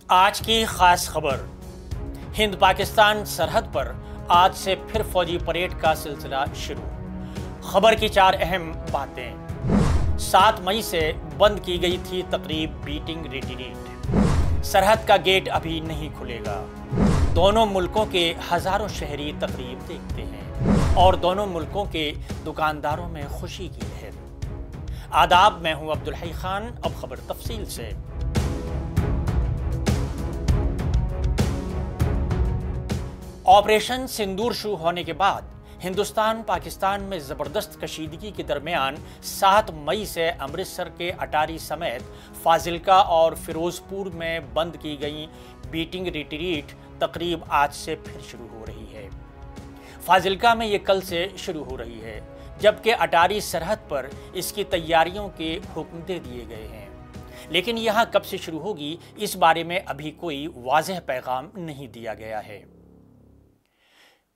आज की खास खबर। हिंद पाकिस्तान सरहद पर आज से फिर फौजी परेड का सिलसिला शुरू। खबर की 4 अहम बातें। 7 मई से बंद की गई थी तकरीब बीटिंग रिट्रीट। सरहद का गेट अभी नहीं खुलेगा। दोनों मुल्कों के हजारों शहरी तकरीब देखते हैं और दोनों मुल्कों के दुकानदारों में खुशी की लहर। आदाब, मैं हूं अब्दुल हई खान। अब खबर तफसील से। ऑपरेशन सिंदूर शुरू होने के बाद हिंदुस्तान पाकिस्तान में जबरदस्त कशीदगी के दरमियान 7 मई से अमृतसर के अटारी समेत फाजिलका और फिरोजपुर में बंद की गई बीटिंग रिट्रीट तकरीब आज से फिर शुरू हो रही है। फाजिलका में ये कल से शुरू हो रही है, जबकि अटारी सरहद पर इसकी तैयारियों के हुक्म दे दिए गए हैं। लेकिन यहाँ कब से शुरू होगी, इस बारे में अभी कोई वाज़ेह पैगाम नहीं दिया गया है।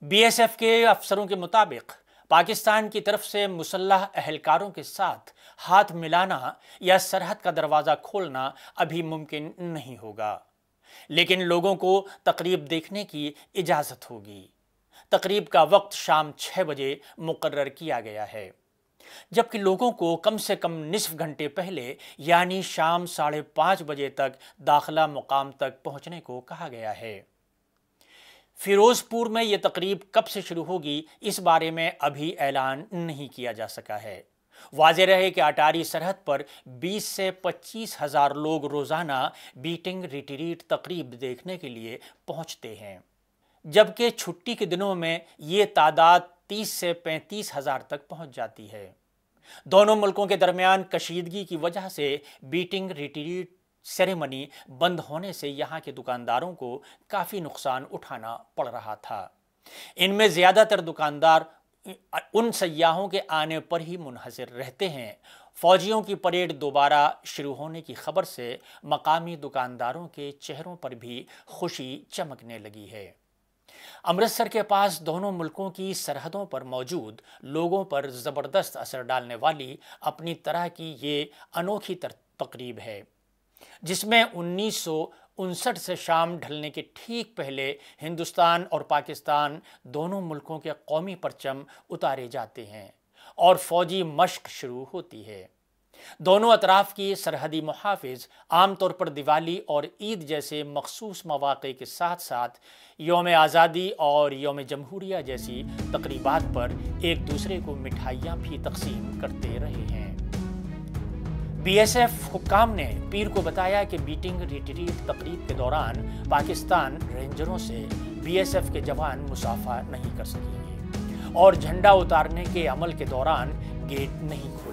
बीएसएफ के अफसरों के मुताबिक पाकिस्तान की तरफ से मुसल्लह अहलकारों के साथ हाथ मिलाना या सरहद का दरवाज़ा खोलना अभी मुमकिन नहीं होगा, लेकिन लोगों को तकरीब देखने की इजाज़त होगी। तकरीब का वक्त शाम 6 बजे मुकर्रर किया गया है, जबकि लोगों को कम से कम निसफ घंटे पहले यानी शाम 5:30 बजे तक दाखिला मुकाम तक पहुँचने को कहा गया है। फिरोजपुर में ये तकरीब कब से शुरू होगी, इस बारे में अभी ऐलान नहीं किया जा सका है। वाज़ेह रहे कि अटारी सरहद पर 20 से 25 हज़ार लोग रोज़ाना बीटिंग रिट्रीट तकरीब देखने के लिए पहुंचते हैं, जबकि छुट्टी के दिनों में ये तादाद 30 से 35 हज़ार तक पहुंच जाती है। दोनों मुल्कों के दरमियान कशीदगी की वजह से बीटिंग रिट्रीट सेरेमनी बंद होने से यहाँ के दुकानदारों को काफ़ी नुकसान उठाना पड़ रहा था। इनमें ज़्यादातर दुकानदार उन सयाहों के आने पर ही मुनहसर रहते हैं। फौजियों की परेड दोबारा शुरू होने की खबर से मकामी दुकानदारों के चेहरों पर भी खुशी चमकने लगी है। अमृतसर के पास दोनों मुल्कों की सरहदों पर मौजूद लोगों पर ज़बरदस्त असर डालने वाली अपनी तरह की ये अनोखी तकरीब है, जिसमें 1959 से शाम ढलने के ठीक पहले हिंदुस्तान और पाकिस्तान दोनों मुल्कों के कौमी परचम उतारे जाते हैं और फौजी मश्क शुरू होती है। दोनों अतराफ की सरहदी मुहाफिज आमतौर पर दिवाली और ईद जैसे मखसूस मौक़े के साथ साथ यौम आज़ादी और यौम जमहूरिया जैसी तकरीबात पर एक दूसरे को मिठाइयाँ भी तकसीम करते रहे हैं। बीएसएफ हुक्काम ने पीर को बताया कि बीटिंग रिट्रीट तकरीब के दौरान पाकिस्तान रेंजरों से बीएसएफ के जवान मुसाफा नहीं कर सकेंगे और झंडा उतारने के अमल के दौरान गेट नहीं खोलेंगे।